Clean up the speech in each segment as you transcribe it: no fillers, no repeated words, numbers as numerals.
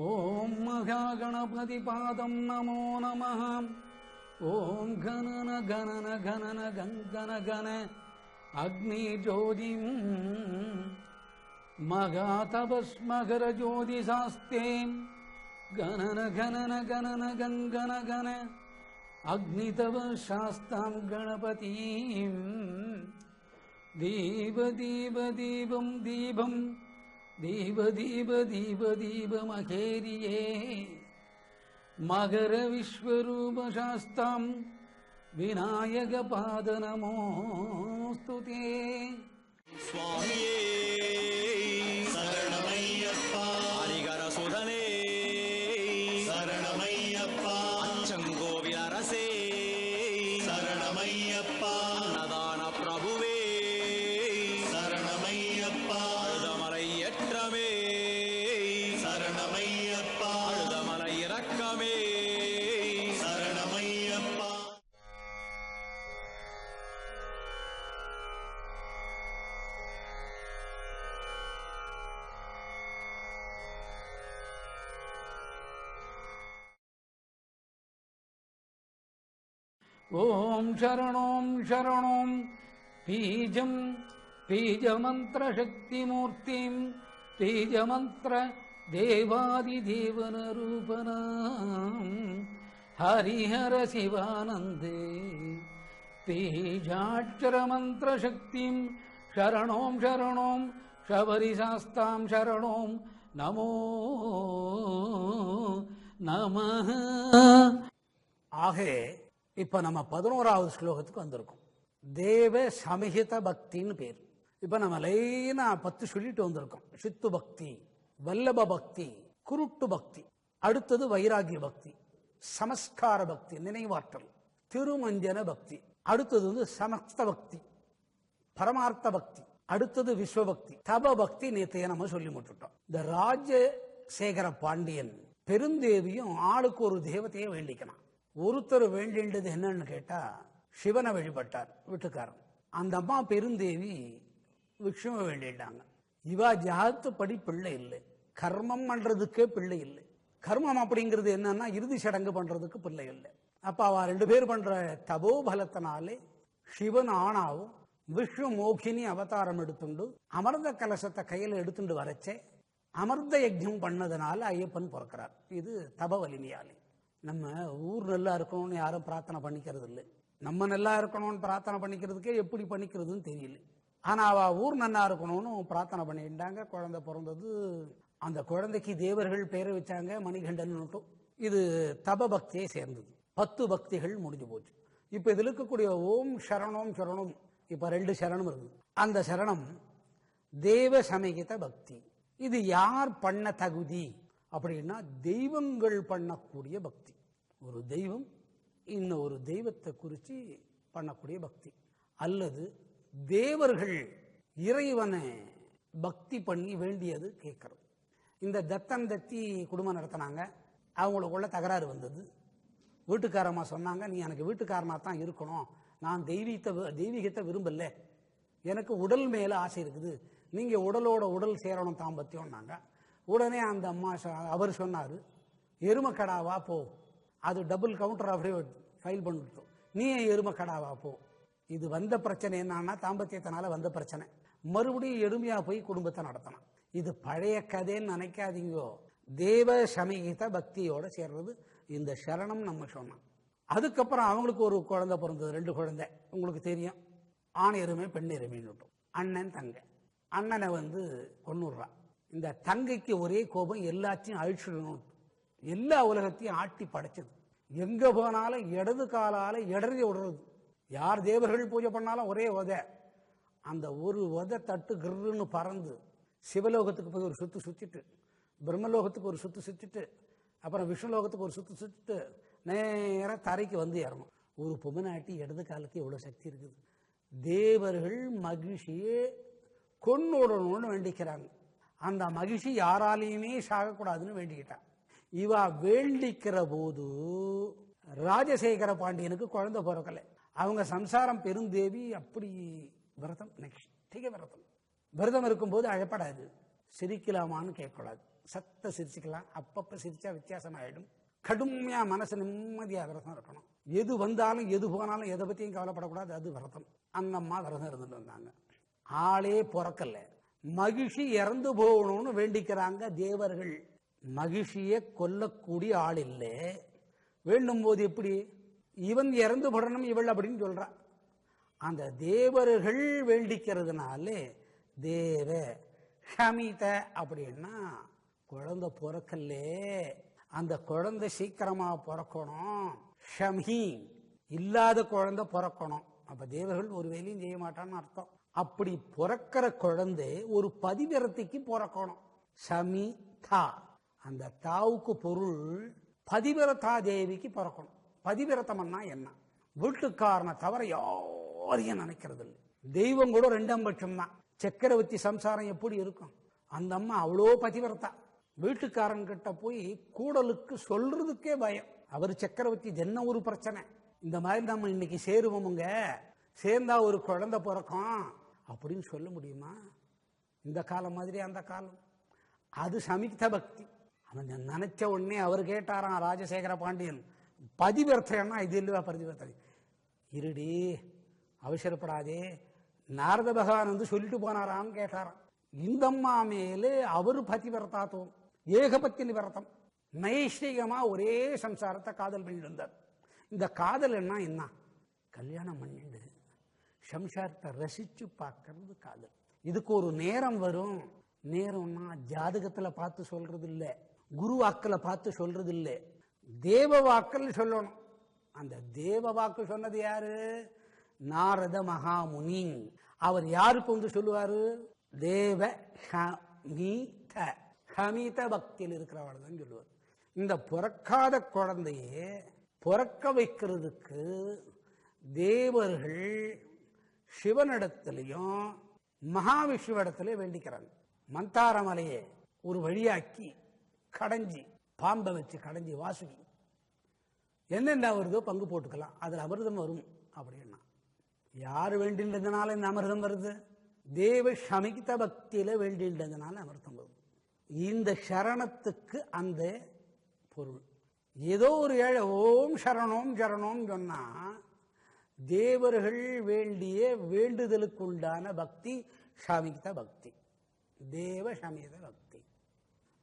ஓம் மகாகணபதி பாதம் நமோ நமः. ஓம் கணன கணன கணன கங்கன கண அக்னி ஜோதிம் மகாதபஸ்மகர ஜோதி சாஸ்தே கணன கணன கணன கங்கன கண அக்னிதவ சாஸ்தாம் கணபதிம் தீப தீப தீபம் தீபம் தீப தீப தீப தீபமகேரியே மகர விஸ்வரூப சாஸ்தாம் விநாயக பாத நமோஸ்துதே. சுவாமியே சரணமையப்பா, ஹரிகர சுதனே சரணமையப்பா, அச்சங்கோவில் அரசே சரணமையப்பா, அன்னதான பிரபுவே சரணமையப்பா, அழுதமலை ஏற்றமே சரணமையப்பா, அழுதமலை இரக்கமே சரணமையப்பா. ஓம் சரணோம் சரணோம் பீஜம் பீஜமந்திர சக்திமூர்த்திம் பீஜமந்திர தேவாதிதேவன ரூபனாம் ஹரிஹர சிவானந்தே பீஜாட்சர மந்திர சக்திம் சரணோம் சரணோம் சபரிசாஸ்தாம் சரணோம் நமோ நமः. ஆக இப்ப நம்ம 11வது ஸ்லோகத்துக்கு வந்திருக்கோம். தேவ சமஹித பக்தின்னு பேர். இப்ப நம்ம லைனா 10 சொல்லிட்டு வந்திருக்கோம். சித்து பக்தி, வல்லப பக்தி, குருட்டு பக்தி, அடுத்தது வைராகிய பக்தி, சமஸ்கார பக்தி நினைவாற்றல், திருமஞ்சன பக்தி, அடுத்தது சமஸ்த பக்தி, பரமார்த்த பக்தி, அடுத்தது விஸ்வபக்தி, தப பக்தி. நேற்றைய நம்ம சொல்லி முட்டுட்டோம். இந்த ராஜசேகர பாண்டியன் பெருந்தேவியும் ஆளுக்கு ஒரு தேவத்தையே வேண்டிக்கணும். ஒருத்தர் வேண்டின்றது என்னன்னு கேட்டா சிவனை வழிபட்டார் வீட்டுக்காரன். அந்த அம்மா பெருந்தேவி விஷ்ணுவை வேண்டிட்டாங்க. இவா ஜாத்துப்படி பிள்ளை இல்லை, கர்மம் பண்றதுக்கே பிள்ளை இல்லை. கர்மம் அப்படிங்கிறது என்னன்னா இறுதி சடங்கு பண்றதுக்கு பிள்ளை இல்லை. அப்ப அவ 2 பேர் பண்ற தபோபலத்தினாலே சிவன் ஆணாவும் விஷ்ணு மோகினி அவதாரம் எடுத்துண்டு அமிர்த கலசத்தை கையில எடுத்துட்டு வரச்சே அமிர்த யஜ்ஞம் பண்ணதுனால ஐயப்பன் பிறக்கிறார். இது தப வலிமையாலே. நம்ம ஊர் நல்லா இருக்கணும்னு யாரும் பிரார்த்தனை பண்ணிக்கிறது இல்லை. நம்ம நல்லா இருக்கணும்னு பிரார்த்தனை பண்ணிக்கிறதுக்கே எப்படி பண்ணிக்கிறதுன்னு தெரியல. ஆனா அவ ஊர் நல்லா இருக்கணும்னு பிரார்த்தனை பண்ணிட்டாங்க. குழந்தை பிறந்தது. அந்த குழந்தைக்கு தேவர்கள் பேரை வச்சாங்க மணிகண்டன். இது தப பக்தியை சேர்ந்தது. 10 பக்திகள் முடிஞ்சு போச்சு. இப்ப இதுல இருக்கக்கூடிய ஓம் சரணம் சரணம், இப்ப 2 சரணம் இருக்குது. அந்த சரணம் தேவ சமகித பக்தி. இது யார் பண்ண தகுதி அப்படின்னா தெய்வங்கள் பண்ணக்கூடிய பக்தி. ஒரு தெய்வம் இன்னொரு தெய்வத்தை குறித்து பண்ணக்கூடிய பக்தி, அல்லது தேவர்கள் இறைவனை பக்தி பண்ணி வேண்டியது கேட்கறது. இந்த தத்தன் தத்தி குடும்பம் நடத்தினாங்க. அவங்களுக்குள்ள தகராறு வந்தது. வீட்டுக்காரம்மா சொன்னாங்க, நீ எனக்கு வீட்டுக்காரனா தான் இருக்கணும், நான் தெய்வீகத்தை விரும்பல, எனக்கு உடல் மேல ஆசை இருக்குது, நீங்க உடலோட உடல் சேரணும் தாம்பத்தியம்னாங்க. உடனே அந்த அம்மா அவர் சொன்னாரு, எருமக்கடாவா போ, அது டபுள் கவுண்டர் அப்படியே ஃபைல் பண்ணிட்டோம், நீ எருமக்கடாவா போ. இது வந்த பிரச்சனை என்னன்னா தாம்பத்தியத்தினால வந்த பிரச்சனை. மறுபடியும் எருமையா போய் குடும்பத்தை நடத்தணும். இது பழைய கதைன்னு நினைக்காதீங்கோ. தேவ சமகித பக்தியோட சேர்றது இந்த சரணம் நம்ம சொன்னோம். அதுக்கப்புறம் அவங்களுக்கு ஒரு குழந்தை பிறந்தது, 2 குழந்தை. உங்களுக்கு தெரியும், ஆண் எருமை பெண் எருமைன்னு. அண்ணன் தங்கை. அண்ணனை கொன்னுடுறான். இந்த தங்கைக்கு ஒரே கோபம், எல்லாத்தையும் அழிச்சிடணும். எல்லா உலகத்தையும் ஆட்டி படைச்சது. எங்க போனாலும் இடது காலால இடறி விடுறது. யார் தேவர்கள் பூஜை பண்ணாலும் ஒரே உதை. அந்த ஒரு உதை தட்டு கிருன்னு பறந்து சிவலோகத்துக்கு போய் ஒரு சுத்து சுத்திட்டு, பிரம்மலோகத்துக்கு ஒரு சுத்து சுத்திட்டு, அப்புறம் விஷ்ணுலோகத்துக்கு ஒரு சுத்து சுத்திட்டு நேரம் தரைக்கு ஏறணும். ஒரு பொம்மநாட்டி இடது காலுக்கு எவ்வளவு சக்தி இருக்குது. தேவர்கள் மகிழ்ச்சியே கொன்னுடணும்னு வேண்டிக்கிறாங்க. அந்த மகிழ்ச்சி யாராலையுமே சாகக்கூடாதுன்னு வேண்டிக்கிட்டான். இவா வேண்டிக்கிற போது ராஜசேகர பாண்டியனுக்கு குழந்தை பிறக்கலை. அவங்க சம்சாரம் பெருந்தேவி அப்படி விரதம், விரதம் இருக்கும்போது அழப்படாது. சிரிக்கலாமான்னு கேட்கக்கூடாது. சத்த சிரிச்சுக்கலாம், அப்பப்ப சிரிச்சா வித்தியாசமாயிடும். கடுமையா மனசு நிம்மதியா விரதம் இருக்கணும். எது வந்தாலும் எது போனாலும் எதை பத்தியும் கவலைப்படக்கூடாது, அது விரதம். அந்த அம்மா விரதம் இருந்துட்டு வந்தாங்க. ஆளே பிறக்கல, மகிழ்ச்சி இறந்து போகணும்னு வேண்டிக்கிறாங்க தேவர்கள். மகிழ்ச்சியை கொல்லக்கூடிய ஆள் இல்லை. வேண்டும் போது எப்படி இவன் இறந்து போடணும் இவள் அப்படின்னு சொல்றா. அந்த தேவர்கள் வேண்டிக்கிறதுனாலே தேவ ஷமித அப்படின்னா குழந்தை பிறக்கல்லே, அந்த குழந்தை சீக்கிரமா பிறக்கணும். ஷமி இல்லாத குழந்தை பிறக்கணும். அப்ப தேவர்கள் ஒரு வேலையும் செய்ய மாட்டான்னு அர்த்தம். அப்படி பிறக்கிற குழந்தை ஒரு பதிவிரத்தைக்கு பிறக்கணும். ஷமிதா, அந்த தாவுக்கு பொருள் பதிவிரதா தேவிக்கு பிறக்கணும். பதிவிரதம்னா என்ன? வீட்டுக்காரனை தவிர யாரையும் நினைக்கிறது இல்லை. தெய்வம் கூட 2 பட்சம் தான். சக்கரவர்த்தி சம்சாரம் எப்படி இருக்கும்? அந்த அம்மா அவ்வளோ பதிவிரதா. வீட்டுக்காரன் கிட்ட போய் கூடலுக்கு சொல்றதுக்கே பயம். அவர் சக்கரவர்த்தி, என்ன ஒரு பிரச்சனை, இந்த மாதிரி நம்ம இன்னைக்கு சேருவோமுங்க, சேர்ந்தா ஒரு குழந்தை பிறக்கும் அப்படின்னு சொல்ல முடியுமா? இந்த காலம் மாதிரி அந்த காலம். அது சமிக்த பக்தி. அவன் நினைச்ச உடனே அவர் கேட்டாராம் ராஜசேகர பாண்டியன், பதிவிரத்தைன்னா இது இல்லவா பதிவிரத்தை? இருடி, அவசரப்படாதே, நாரத பகவான் வந்து சொல்லிட்டு போனாரான்னு கேட்டாராம். இந்த அம்மா மேலே அவரு பதிவிரதாத்துவம், ஏகபத்தினி விரதம், நைஷ்டிகமா ஒரே சம்சாரத்தை காதல் பண்ணிட்டு இருந்தார். இந்த காதல் என்ன? கல்யாணம் பண்ணிட்டு சம்சாரத்தை ரசிச்சு பார்க்கறது காதல். இதுக்கு ஒரு நேரம் வரும். நேரம்னா ஜாதகத்துல பார்த்து சொல்றது இல்லை, குரு வாக்கில் பார்த்து சொல்றது இல்லை, தேவ வாக்கில் சொல்லணும். அந்த தேவ வாக்கு சொன்னது யாரு? நாரத மகாமுனி. அவர் யாருக்கு வந்து சொல்லுவாரு? தேவ ஹமித பக்தியில் இருக்கிறவள் தான் சொல்லுவார். இந்த பிறக்காத குழந்தையே பிறக்க வைக்கிறதுக்கு தேவர்கள் சிவனிடத்திலையும் மகாவிஷ்ணுவிடத்திலையும் வேண்டிக்கிறாங்க. மந்தாரமலையை ஒரு வழியாக்கி கடைஞ்சி, பாம்பை வச்சு கடைஞ்சி வாசுகி என்னென்ன வருதோ பங்கு போட்டுக்கலாம், அதில் அமிர்தம் வரும் அப்படின்னா. யார் வேண்டின்றதுனால இந்த அமிர்தம் வருது? தேவ சமிக்த பக்தியில வேண்டின்றதுனால அமிர்தம் வருது. இந்த சரணத்துக்கு அந்த பொருள். ஏதோ ஒரு ஏழை ஓம் சரணோம் சரணோம் சொன்னா தேவர்கள் வேண்டிய வேண்டுதலுக்கு உண்டான பக்தி சமிக்த பக்தி, தேவ சமித பக்தி.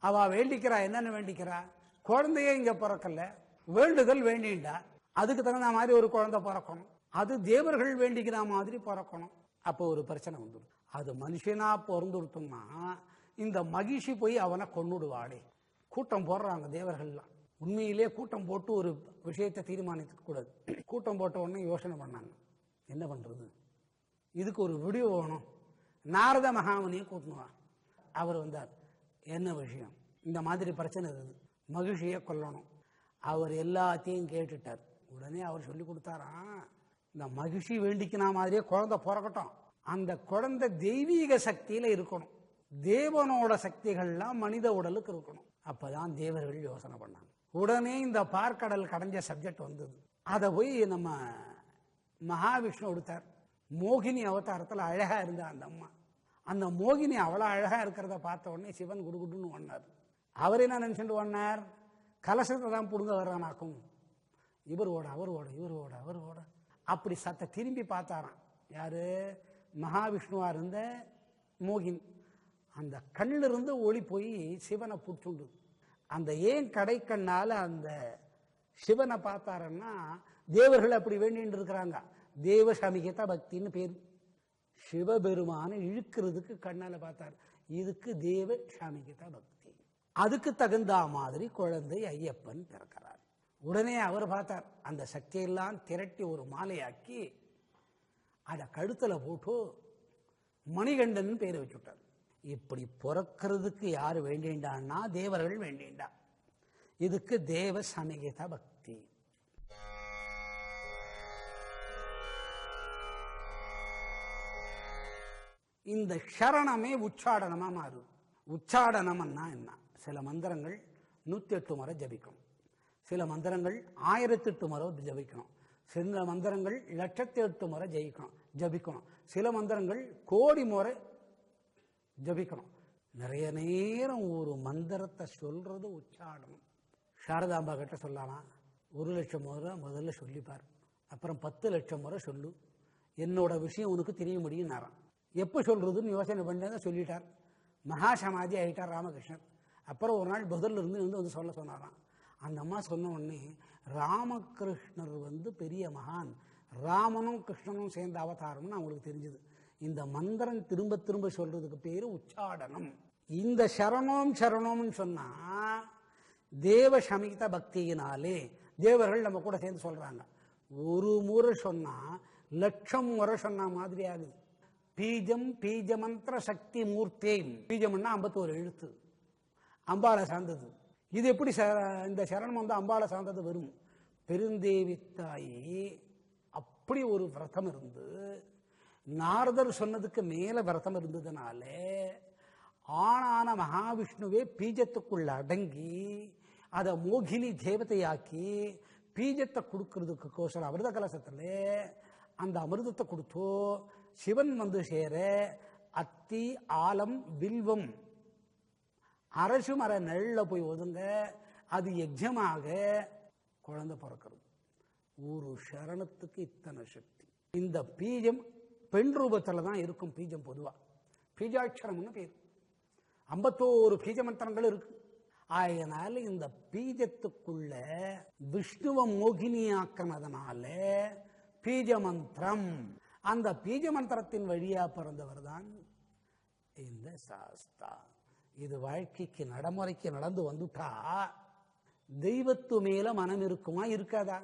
அவ வேண்டிக்கிறா, என்னன்னு வேண்டிக்கிறா? குழந்தையே இங்க பிறக்கல, வேண்டுதல் வேண்டிண்டா, அதுக்கு தகுந்த மாதிரி ஒரு குழந்தை பிறக்கணும், அது தேவர்கள் வேண்டிக்கிற மாதிரி பிறக்கணும். அப்போ ஒரு பிரச்சனை வந்துடும். அது மனுஷனா பிறந்துடுத்தோம்னா இந்த மகிழ்ச்சி போய் அவனை கொன்னுடுவாளே. கூட்டம் போடுறாங்க தேவர்கள்லாம். உண்மையிலே கூட்டம் போட்டு ஒரு விஷயத்தை தீர்மானிக்க கூடாது. கூட்டம் போட்ட உடனே யோசனை பண்ணாங்க, என்ன பண்றது, இதுக்கு ஒரு விடிவு வேணும். நாரத மகாமுனியை கூட்டணுவா. அவர் வந்தார், என்ன விஷயம், இந்த மாதிரி பிரச்சனை இருக்குது, மகிழ்ச்சியை கொல்லணும். அவர் எல்லாத்தையும் கேட்டுட்டார். உடனே அவர் சொல்லி கொடுத்தாராம், இந்த மகிழ்ச்சி வேண்டிக்கின மாதிரியே குழந்தை பிறக்கட்டும், அந்த குழந்தை தெய்வீக சக்தியில இருக்கணும், தேவனோட சக்திகள்லாம் மனித உடலுக்கு இருக்கணும். அப்பதான் தேவர்கள் யோசனை பண்ணாங்க. உடனே இந்த பார்க்கடல் கடைஞ்ச சப்ஜெக்ட் வந்தது. அதை போய் நம்ம மகாவிஷ்ணு எடுத்தார். மோகினி அவதாரத்தில் அழகா இருந்தா அந்த அம்மா. அந்த மோகினி அவ்வளோ அழகா இருக்கிறத பார்த்த உடனே சிவன் குடுகுடுன்னு ஒன்னார். அவர் என்ன நினைச்சுட்டு ஒன்னார்? கலசத்தை தான் புடுங்க வர்றானாக்கும், இவரோட அவரோட இவரோட அவரோட அப்படி சத்த திரும்பி பார்த்தாராம். யாரு? மகாவிஷ்ணுவா இருந்த மோகினி. அந்த கண்ணிலிருந்து ஒளி போய் சிவனை புற்றுண்டு. அந்த ஏன் கடை கண்ணால அந்த சிவனை பார்த்தாருன்னா தேவர்கள் அப்படி வேண்டிட்டு இருக்கிறாங்க. தேவ சமிகத பக்தின்னு பேர். சிவபெருமான இழுக்கிறதுக்கு கண்ணால பார்த்தார். இதுக்கு தேவ சமிகத பக்தி. அதுக்கு தகுந்த மாதிரி குழந்தை ஐயப்பன் பிறக்கிறார். உடனே அவர் பார்த்தார், அந்த சக்தியெல்லாம் திரட்டி ஒரு மாலையாக்கி அதை கழுத்துல போட்டு மணிகண்டன் பேரை வச்சுட்டார். இப்படி பிறக்கிறதுக்கு யாரு வேண்டிண்டான்னா தேவர்கள் வேண்டிண்டா. இதுக்கு தேவ சமிகத பக்தி. இந்த சரணமே உச்சாடனமா மாறும். உச்சாடனம்னா என்ன? சில மந்திரங்கள் 108 முறை ஜபிக்கணும், சில மந்திரங்கள் 1008 முறை ஜபிக்கணும், சில மந்திரங்கள் 1008 முறை ஜபிக்கணும், சில மந்திரங்கள் கோடி முறை ஜபிக்கணும், நிறைய நேரம் ஒரு மந்திரத்தை சொல்றது உச்சாடனம். சாரதாம்பா கிட்ட சொல்லலாம், 1,00,000 முறை முதல்ல சொல்லிப்பார், அப்புறம் 10,00,000 முறை சொல்லு, என்னோட விஷயம் உனக்கு தெரிய முடியும்னாராம். எப்போ சொல்றதுன்னு யோசனை பண்ணி சொல்லிட்டார். மகா சமாதி ஆகிட்டார் ராமகிருஷ்ணன். அப்புறம் ஒரு நாள் பதில் இருந்து வந்து சொல்ல சொன்னாராம். அந்த அம்மா சொன்ன உடனே, ராமகிருஷ்ணர் பெரிய மகான், ராமனும் கிருஷ்ணனும் சேர்ந்த அவதாரம்னு அவங்களுக்கு தெரிஞ்சது. இந்த மந்திரம் திரும்ப திரும்ப சொல்றதுக்கு பேரு உச்சாடனம். இந்த சரணோம் சரணோம்னு சொன்னா தேவ சமிகித பக்தியினாலே தேவர்கள் நம்ம கூட சேர்ந்து சொல்றாங்க. ஒரு முறை சொன்னா 1,00,000 முறை சொன்ன மாதிரி ஆகுது. பீஜம் பீஜமந்திர சக்தி மூர்த்தே. பீஜம்னா 51 எழுத்து, அம்பாளை சார்ந்தது. இது எப்படி இந்த சரணம் அம்பாளை சார்ந்தது வரும்? பெருந்தேவி தாயி அப்படி ஒரு விரதம் இருந்து, நாரதர் சொன்னதுக்கு மேல விரதம் இருந்ததுனால ஆனான மகாவிஷ்ணுவே பீஜத்துக்குள்ள அடங்கி அதை மோகினி தேவதையாக்கி பீஜத்தை கொடுக்கறதுக்கு கோசரம் அமிர்த கலசத்துல அந்த அமிர்தத்தை கொடுத்தோ சிவன் சேர அத்தி ஆலம் வில்வம் அரசு மர நெல்ல போய் ஒதுங்க, அது யஜ்யமாக குழந்தை பிறக்கிறது. ஒரு சரணத்துக்கு இத்தனை சக்தி. இந்த பீஜம் பெண் ரூபத்தில் தான் இருக்கும். பீஜம் பொதுவா பீஜாட்சரம்னு பேர். 51 பீஜ மந்திரங்கள் இருக்கு. அதனால இந்த பீஜத்துக்குள்ள விஷ்ணுவ மோகினியாக்கினதுனால பீஜ மந்திரம். அந்த பீஜ மந்திரத்தின் வழியா பிறந்தவர் தான் இந்த சாஸ்தா. இது வாழ்க்கைக்கு நடைமுறைக்கு நடந்து வந்துட்டா தெய்வத்து மேல மனம் இருக்குமா இருக்காதா?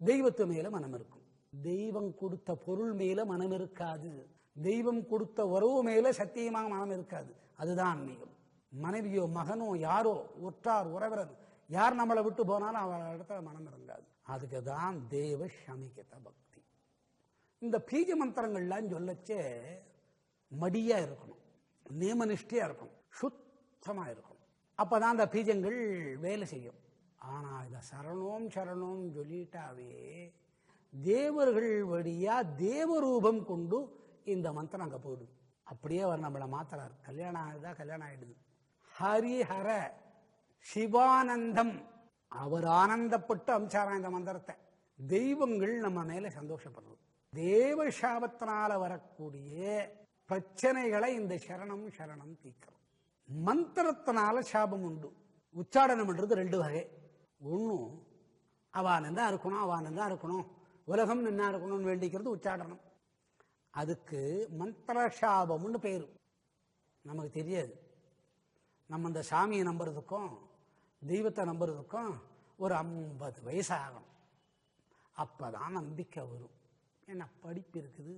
தெய்வத்து மேல மனம் இருக்கும். தெய்வம் கொடுத்த பொருள் மேல மனம் இருக்காது. தெய்வம் கொடுத்த உறவு மேல சத்தியமாக மனம் இருக்காது. அதுதான் ஆன்மீகம். மனைவியோ மகனோ யாரோ ஒற்றார் உறவினர் யார் நம்மளை விட்டு போனாலும் அவள் இடத்துல மனம் இருக்காது. அதுக்கு தான் தேவ சமிகித பக்தி. இந்த பீஜ மந்திரங்கள்லாம் சொல்லச்சே மடியா இருக்கணும், நியமனிஷ்டையா இருக்கணும், சுத்தமா இருக்கணும். அப்பதான் அந்த பீஜங்கள் வேலை செய்யும். ஆனா இத சரணோம் சரணோம் சொல்லிட்டாவே தேவர்கள் வழியா தேவரூபம் கொண்டு இந்த மந்திரம் அங்க போயிடுது. அப்படியே அவர் நம்மளை மாத்துறாரு. கல்யாணம் ஆகுதா? கல்யாணம் ஆயிடுது. ஹரிஹர சிவானந்தம், அவர் ஆனந்தப்பட்டு அம்சாரா இந்த மந்திரத்தை. தெய்வங்கள் நம்ம மேல சந்தோஷப்படுறது. தேவ சாபத்தினால வரக்கூடிய பிரச்சனைகளை இந்த சரணம் சரணம் தீர்க்கிறோம். மந்திரத்தினால சாபம் உண்டு. உச்சாடனம் பண்றது 2 வகை. ஒன்னும் அவானந்தா இருக்கணும், அவானந்தா இருக்கணும், உலகம் நின்னா இருக்கணும்னு வேண்டிக்கிறது உச்சாடனம். அதுக்கு மந்திரசாபம்னு பேரு. நமக்கு தெரியாது. நம்ம இந்த சாமியை நம்புறதுக்கும் தெய்வத்தை நம்புறதுக்கும் ஒரு 50 வயசு ஆகணும். அப்பதான் நம்பிக்கை வரும். ஏன்னா படிப்பு இருக்குது,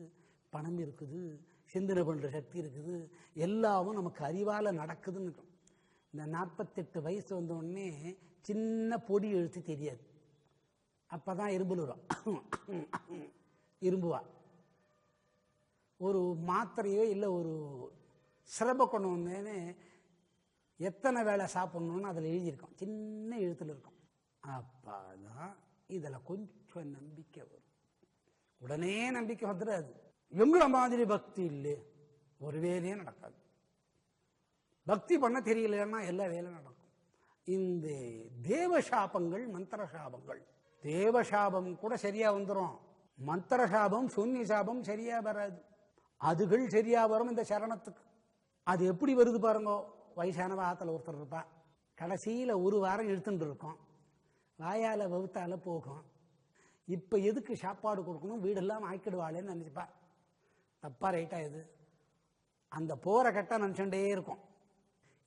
பணம் இருக்குது, சிந்தனை பண்ற சக்தி இருக்குது, எல்லாமும் நமக்கு அறிவால நடக்குதுன்னு. இந்த 48 வயசு வந்த உடனே சின்ன பொடி எழுத்து தெரியாது. அப்பதான் இரும்புவா. ஒரு மாத்திரையோ இல்லை ஒரு சிரப்பை கொண்டு வந்தேன்னு எத்தனை வேலை சாப்பிடணும்னு அதில் எழுதியிருக்கோம், சின்ன எழுத்துல இருக்கும். அப்பதான் இதுல கொஞ்சம் நம்பிக்கை வரும். உடனே நம்பிக்கை வந்துடாது. எங்களை மாதிரி பக்தி இல்லை, ஒரு வேலையே நடக்காது. பக்தி பண்ண தெரியலன்னா எல்லா வேலையும் நடக்கும். இந்த தேவசாபங்கள் மந்திர சாபங்கள், தேவசாபம் கூட சரியா வந்துடும், மந்திர சாபம் சூன்ய சாபம் சரியா வராது. அதுகள் சரியா வரும் இந்த சரணத்துக்கு. அது எப்படி வருது பாருங்க. வயசானவ ஆத்துல ஒருத்தர் இருப்பா, கடைசியில ஒரு வாரம் இழுத்துட்டு இருக்கும், வாயால வகுத்தால போகும். இப்ப எதுக்கு சாப்பாடு கொடுக்கணும், வீடெல்லாம் ஆக்கிடுவாளேன்னு நினைச்சுப்பா. தப்பா ரைட்டா இது? அந்த போற கட்ட நினைச்சுட்டே இருக்கும்,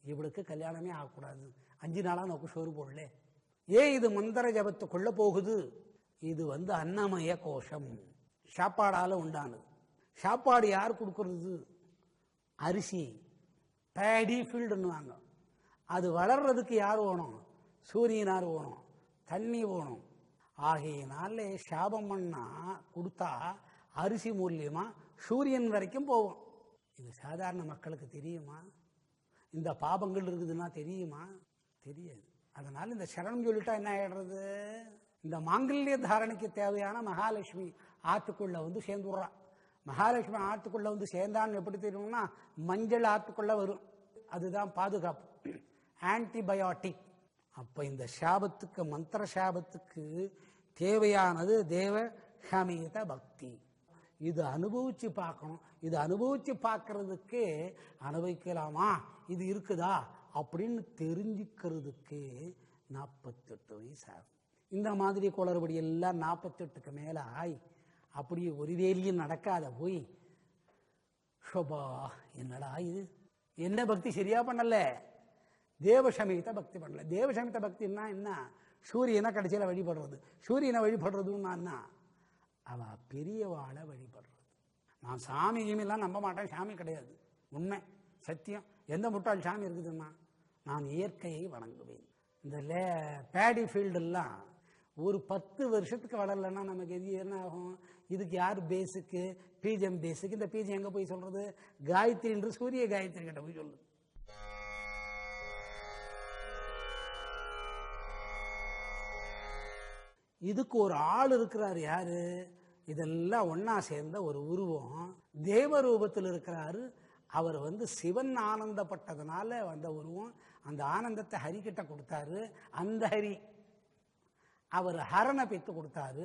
இவளுக்கு கல்யாணமே ஆகக்கூடாது, 5 நாளா நோக்கு சோறு போடல. ஏன் இது மந்திர ஜபத்துக்குள்ள போகுது? இது அன்னமய கோஷம், சாப்பாடால உண்டானது. சாப்பாடு யார் கொடுக்கறது? அரிசி, பேடி ஃபீல்டுன்னுவாங்க. அது வளர்றதுக்கு யார் வேணும்? சூரியனார் வேணும், தண்ணி வேணும். ஆகையினால சாபம் பண்ணா கொடுத்தா அரிசி மூலியமா சூரியன் வரைக்கும் போவோம். இது சாதாரண மக்களுக்கு தெரியுமா? இந்த பாபங்கள் இருக்குதுன்னா தெரியுமா? தெரியாது. அதனால இந்த சரணம் சொல்லிட்டா என்ன ஆயிடுறது? இந்த மாங்கல்ய தாரணைக்கு தேவையான மகாலட்சுமி ஆத்துக்குள்ள சேர்ந்துடுறா. மகாலட்சுமி ஆத்துக்குள்ள சேர்ந்தான்னு எப்படி தெரியும்னா, மஞ்சள் ஆத்துக்குள்ள வரும். அதுதான் பாதுகாப்பு, ஆன்டிபயோட்டிக். அப்ப இந்த சாபத்துக்கு, மந்திர சாபத்துக்கு தேவையானது தேவ சமீத பக்தி. இது அனுபவிச்சு பார்க்கணும். இது அனுபவிச்சு பார்க்கறதுக்கு, அனுபவிக்கலாமா, இது இருக்குதா அப்படின்னு தெரிஞ்சுக்கிறதுக்கு 48 வயசு ஆகும். இந்த மாதிரி குளறுபடி எல்லாம் 48க்கு மேல ஆய் அப்படியே ஒரு வேலையும் நடக்காத போய், ஷோபா என்னடா இது, என்ன பக்தி சரியா பண்ணல, தேவசமீத பக்தி பண்ணல. தேவசமீத பக்தின்னா என்ன? சூரியனை கடைசியில் வழிபடுறது. சூரியனை வழிபடுறதுன்னா என்ன? அவ பெரியவாளை வழிபடுறது. நான் சாமி கீமிலாம் நம்ப மாட்டேன், சாமி கிடையாது, உண்மை சத்தியம். எந்த முட்டாள் சாமி இருக்குதுன்னா, நான் இயற்கையை வணங்குவேன். இந்த பேடி ஃபீல்டெல்லாம் ஒரு 10 வருஷத்துக்கு வளரலன்னா நமக்கு எது என்ன ஆகும்? இதுக்கு யார் பேஸுக்கு? பீஜம் பேஸுக்கு. இந்த பீஜம் எங்கே போய் சொல்றது? காயத்ரி என்று சூரிய காயத்ரி கிட்ட போய் சொல்லுது. இதுக்கு ஒரு ஆள் இருக்கிறார். யாரு? இதெல்லாம் ஒன்னா சேர்ந்த ஒரு உருவம், தேவ ரூபத்தில் இருக்கிறாரு. அவர் சிவன் ஆனந்தப்பட்டதுனால வந்த உருவம். அந்த ஆனந்தத்தை ஹரி கிட்ட கொடுத்தாரு. அந்த ஹரி அவர் ஹரனை பெற்று கொடுத்தாரு.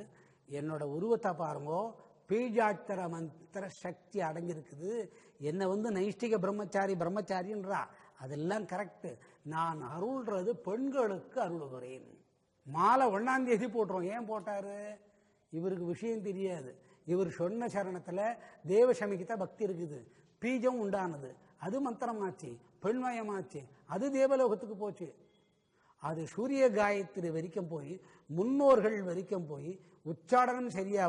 என்னோட உருவத்தை பாருங்கோ, பீஜாட்சர மந்திர சக்தி அடங்கியிருக்குது. என்னை நைஷ்டிக பிரம்மச்சாரின்றா, அதெல்லாம் கரெக்டு. நான் அருள்றது பெண்களுக்கு அருளுகிறேன். மாலை 1ஆம் தேதி போட்டுரும். ஏன் போட்டாரு? இவருக்கு விஷயம் தெரியாது. இவர் சொன்ன சரணத்தில் தேவசமிகிட்ட பக்தி இருக்குது, பீஜம் உண்டானது, அது மந்திரமாச்சு, பெண்மயமாச்சு, அது தேவலோகத்துக்கு போச்சு. அது சூரிய காயத்ரி வரைக்கும் போய், முன்னோர்கள் வரைக்கும் போய், உச்சாடனம் சரியா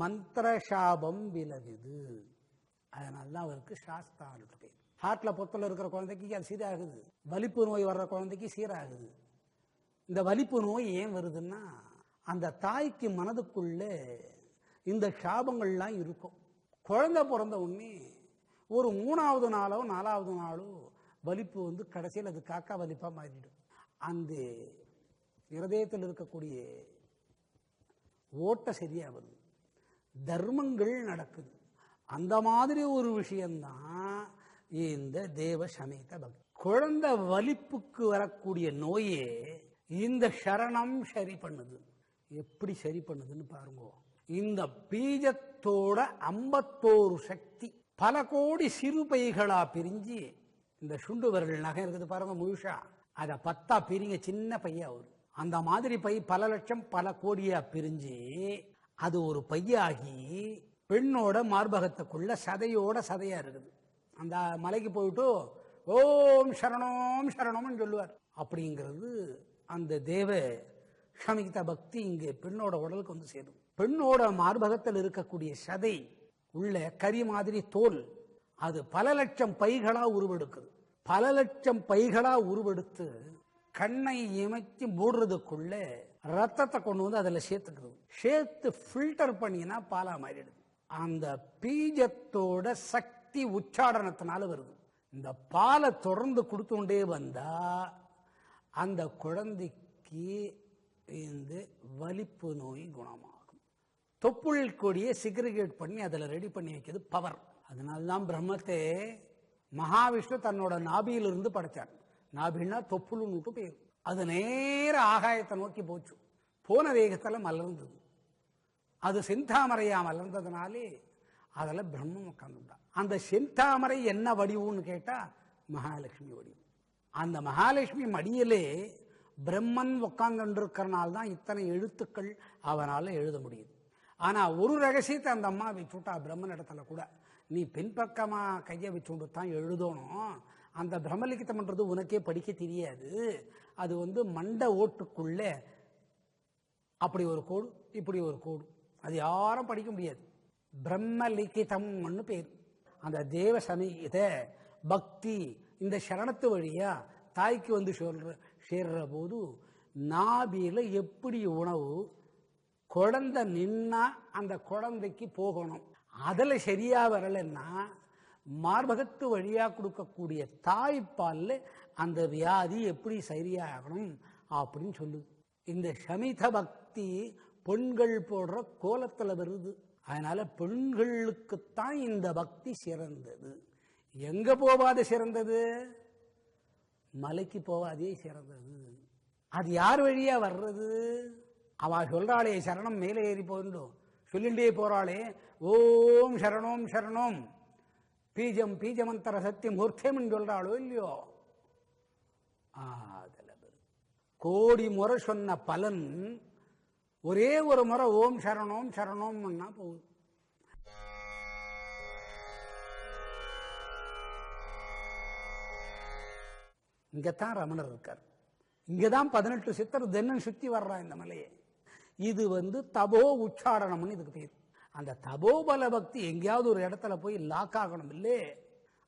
மந்திர சாபம் விலகுது. அதனால்தான் அவருக்கு சாஸ்தான்னு பேர். ஹார்ட்ல பொத்தல இருக்கிற குழந்தைக்கு அது சீராகுது. வலிப்பு நோய் வர்ற குழந்தைக்கு சீராகுது. இந்த வலிப்பு நோய் ஏன் வருதுன்னா, அந்த தாய்க்கு மனதுக்குள்ளே இந்த சாபங்கள்லாம் இருக்கும். குழந்தை பிறந்த உடனே ஒரு 3வது நாளோ 4வது நாளோ வலிப்பு கடைசியில் அது காக்கா வலிப்பா மாறிடும். அந்த இருதயத்தில் இருக்கக்கூடிய ஓட்ட சரியா வருது, தர்மங்கள் நடக்குது. அந்த மாதிரி ஒரு விஷயம்தான் இந்த தேவ சமேத பக்தி. குழந்தை வலிப்புக்கு வரக்கூடிய நோயே இந்த சரணம் சரி பண்ணுது. எப்படி சரி பண்ணுதுன்னு பாருங்க. இந்த பீஜத்தோட 51 சக்தி பல கோடி சிறு பைகளா பிரிஞ்சு, இந்த சுண்டு விரல் நகை இருக்குது பாருங்க முழுஷா, அதை 10ஆ பிரிங்க, சின்ன பையா வரும். அந்த மாதிரி பை பல லட்சம் பல கோடியா பிரிஞ்சு அது ஒரு பையாகி பெண்ணோட மார்பகத்துக்குள்ள சதையோட சதையா இருக்குது. அந்த மலைக்கு போயிட்டு ஓம் சரணம் சரணம்னு சொல்லுவார். அப்படிங்கிறது அந்த தேவ சமிகித பக்தி இங்கே பெண்ணோட உடலுக்கு சேரும். பெண்ணோட மார்பகத்தில் இருக்கக்கூடிய சதை உள்ள கறி மாதிரி தோல், அது பல லட்சம் பைகளா உருவெடுக்குது. பல லட்சம் பைகளா உருவெடுத்து கண்ணை இமைச்சு மூடுறதுக்குள்ள ரத்தத்தை கொண்டு அதுல சேர்த்துக்கிறது. சேர்த்து ஃபில்டர் பண்ணினா பாலா மாறிடுது. அந்த பீஜத்தோட சக்தி உச்சாடனத்தினால வருது. இந்த பாலை தொடர்ந்து கொடுத்துட்டே வந்தா அந்த குழந்தைக்கு இந்த வலிப்பு நோய் குணமாகும். தொப்புள் கொடியை சிக்ரிகேட் பண்ணி அதில் ரெடி பண்ணி வைக்கிறது பவர். அதனால்தான் பிரம்மத்தை மகாவிஷ்ணு தன்னோட நாபியிலிருந்து படைச்சார். நாபின்னா தொப்புள்னு பேர். அது நேர ஆகாயத்தை நோக்கி போச்சு. போன வேகத்தில் மலர்ந்தது. அது செந்தாமரையா மலர்ந்ததுனாலே அதில் பிரம்மம் உட்காந்துட்டான். அந்த செந்தாமரை என்ன வடிவுன்னு கேட்டா மகாலட்சுமி வடிவு. அந்த மகாலட்சுமி மடியிலே பிரம்மன் உட்கார்ந்துருக்கிறனால்தான் இத்தனை எழுத்துக்கள் அவனால எழுத முடியுது. ஆனா ஒரு ரகசியத்தை அந்த அம்மா வச்சுட்டா, பிரம்மன் இடத்துல கூட நீ பின்பக்கமா கையை வச்சுட்டு தான் எழுதணும். அந்த பிரம்மலிகிதம்ன்றது உனக்கே படிக்க தெரியாது. அது மண்ட ஓட்டுக்குள்ள அப்படி ஒரு கோடு, இப்படி ஒரு கோடு, அது யாரும் படிக்க முடியாது. பிரம்மலிகிதம்னு பேர். அந்த தேவ சமீத பக்தி இந்த சரணத்து வழியா தாய்க்கு சேர்ற போது நாபியில எப்படி உணவு குழந்தை நின்னா அந்த குழந்தைக்கு போகணும். அதில் சரியா வரலன்னா மார்பகத்து வழியா கொடுக்கக்கூடிய தாய்ப்பால்ல அந்த வியாதி எப்படி சரியாகணும் அப்படின்னு சொல்லுது. இந்த சமித பக்தி பெண்கள் போடுற கோலத்தில் வருது. அதனால பெண்களுக்குத்தான் இந்த பக்தி சிறந்தது. எங்க போவாது சிறந்தது? மலைக்கு போவாதே சிறந்தது. அது யார் வழியா வர்றது? அவ சொல்றாளே சரணம் மேலே ஏறி போயிடும் சொல்லிண்டே போறாளே, ஓம் சரணோம் சரணோம் பீஜம் பீஜமந்தர சத்தியம் மூர்த்தம் சொல்றாளோ இல்லையோ, அதுல கோடி முறை சொன்ன பலன் ஒரே ஒரு முறை ஓம் சரணோம் சரணோம்னா போகுது. இங்கத்தான் ரமணர் இருக்கார். இங்கதான் 18 சித்தர் தினம் சுத்தி வர்றா இந்த மலையை. இது தபோ உச்சாடனம்னு இதுக்கு பேர். அந்த தபோபல பக்தி எங்கேயாவது ஒரு இடத்துல போய் லாக் ஆகணும் இல்லே.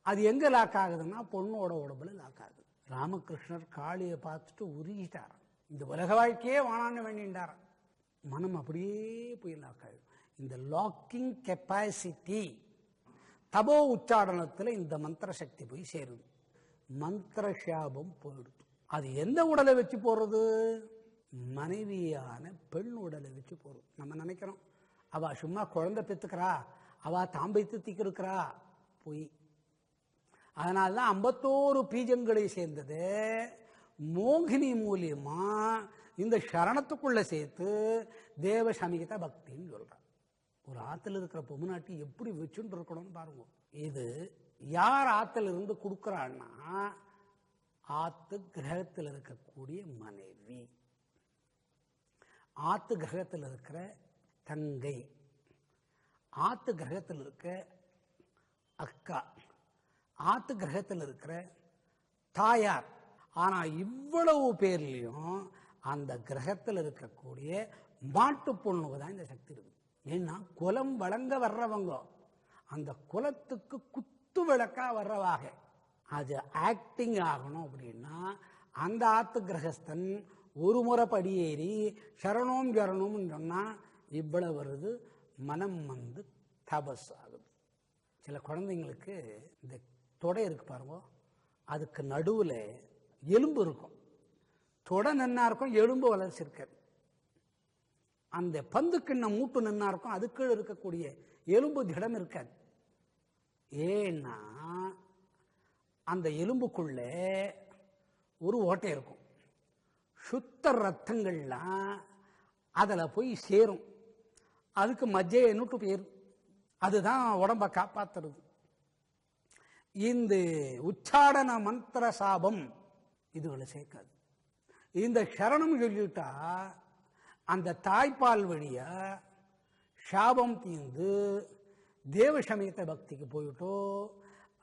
அது எங்க லாக் ஆகுதுன்னா பொண்ணோட உடம்புல லாக் ஆகுது. ராமகிருஷ்ணர் காளியை பார்த்துட்டு உருகிட்டார். இந்த உலக வாழ்க்கையே வாழான்னு வேண்டின்றார். மனம் அப்படியே போய் லாக் ஆகுது. இந்த லாக்கிங் கெப்பாசிட்டி தபோ உச்சாடனத்தில் இந்த மந்திர சக்தி போய் சேருது. மந்திர சாபம் போயிடுது. அது எந்த உடலை வச்சு போறது? மனைவியான பெண் உடலை வச்சு போறது. நம்ம நினைக்கிறோம் அவ சும்மா குழந்தை பெத்துக்கிறா, அவ தாம்பை திக்கிறா, போய். அதனால்தான் 51 பீஜங்களை சேர்ந்தது மோகினி மூலியமா இந்த சரணத்துக்குள்ள சேர்த்து தேவ சமீத பக்தின்னு சொல்றார். ஒரு ஆத்துல இருக்கிற பொம்முநாட்டி எப்படி வச்சுட்டு இருக்கணும்னு பாருங்க. இது யார் ஆத்துல இருந்து கொடுக்கிறான்னா ஆத்து கிரகத்தில் இருக்கக்கூடிய மனைவி, ஆத்து கிரகத்தில் இருக்கிற தங்கை, ஆத்து கிரகத்தில் இருக்க அக்கா, ஆத்து கிரகத்தில் இருக்கிற தாயார். ஆனா இவ்வளவு பேர்லயும் அந்த கிரகத்தில் இருக்கக்கூடிய மாட்டு பொண்ணுக்கு தான் இந்த சக்தி இருக்கு. ஏன்னா குலம் வழங்க வர்றவங்க அந்த குலத்துக்கு குத்து விளக்கா வர்றவாக அது ஆக்டிங் ஆகணும். அப்படின்னா அந்த ஆத்து கிரகஸ்தன் ஒரு முறை படியேறி சரணோம் சரணோம்னு சொன்னா இவ்வளவு வருது. மனம் தபஸ் ஆகுது. சில குழந்தைங்களுக்கு இந்த தொடை இருக்கு பாருங்க, அதுக்கு நடுவுல எலும்பு இருக்கும். தொடை நன்னா இருக்கும், எலும்பு வளர்ச்சி இருக்காது. அந்த பந்து கிண்ண மூட்டு நன்னா இருக்கும், அதுக்கு இருக்கக்கூடிய எலும்பு திடம் இருக்காது. ஏன்னா அந்த எலும்புக்குள்ள ஒரு ஓட்டை இருக்கும். சுத்த ரத்தங்கள்லாம் அதில் போய் சேரும். அதுக்கு மஜ்ஜையை நூட்டு போயிரும். அதுதான் உடம்ப காப்பாத்துறது. இந்த உச்சாடன மந்திர சாபம் இதுகளை சேர்க்காது. இந்த சரணம் சொல்லிட்டா அந்த தாய்ப்பால் வழியா சாபம் தீர்ந்து தேவ சமயத்த பக்திக்கு போயிட்டோ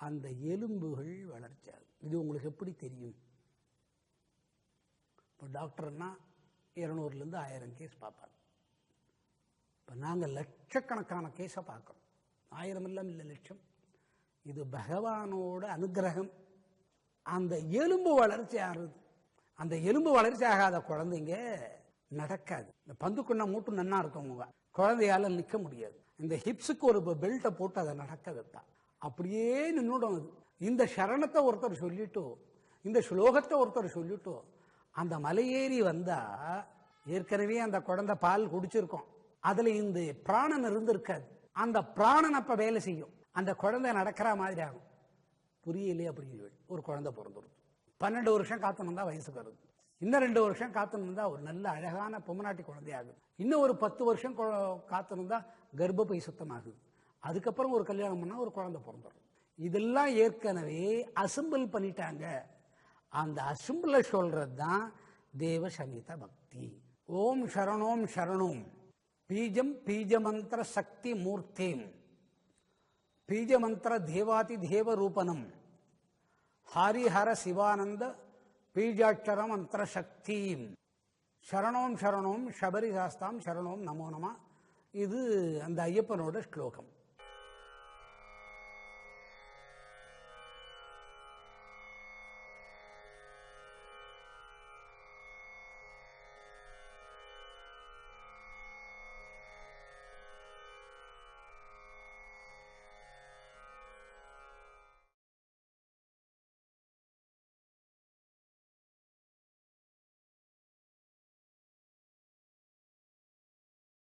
அந்த எலும்புகள் வளர்ச்சாது. இது உங்களுக்கு எப்படி தெரியும்? இப்போ டாக்டர்னா 200லேருந்து 1000 கேஸ் பார்ப்பாங்க. இப்போ நாங்கள் லட்சக்கணக்கான கேஸை பார்க்குறோம். 1000 இல்லை லட்சம். இது பகவானோட அனுகிரகம். அந்த எலும்பு வளர்ச்சி ஆகுது. அந்த எலும்பு வளர்ச்சி ஆகாத குழந்தைங்க நடக்காது. இந்த பந்துக்குண்ண மூட்டு நன்னா இருக்கவங்க குழந்தையால நிற்க முடியாது. இந்த ஹிப்ஸுக்கு ஒரு பெல்ட்டை போட்டு அதை நடக்க வைப்பா. அப்படியே நின்றுடும். அது இந்த சரணத்தை ஒருத்தர் சொல்லிட்டோ, இந்த ஸ்லோகத்தை ஒருத்தர் சொல்லிட்டோ, அந்த மலையேறி வந்தா ஏற்கனவே அந்த குழந்தை பால் குடிச்சிருக்கோம். அதுல இந்த பிராணன் இருந்திருக்காது. அந்த பிராணன் அப்ப வேலை செய்யும். அந்த குழந்தை நடக்கிற மாதிரி ஆகும். புரியலையே அப்படின்னு ஒரு குழந்தை பிறந்துருது. 12 வருஷம் காத்துன்னு தான் வயசுக்கு வருது. இன்னும் 2 வருஷம் காத்துன்னு தான் ஒரு நல்ல அழகான பொம்மநாட்டி குழந்தையாகுது. இன்னும் ஒரு 10 வருஷம் காத்துன்னு தான் கர்ப்பப்பை சுத்தமாகுது. அதுக்கப்புறம் ஒரு கல்யாணம் பண்ணா ஒரு குழந்தை பிறந்துடும். இதெல்லாம் ஏற்கனவே அசம்பிள் பண்ணிட்டாங்க. அந்த அசம்பிள சொல்றது தான் தேவ சமீத பக்தி. ஓம் சரணோம் சரணோம் பீஜம் பீஜமந்திர சக்தி மூர்த்திம் பீஜமந்திர தேவாதி தேவ ரூபனம் ஹரிஹர சிவானந்த பீஜாட்சர மந்திர சக்திம் சரணோம் சரணோம் சபரி சாஸ்தாம் சரணோம் நமோ நம. இது அந்த ஐயப்பனோட ஸ்லோகம்.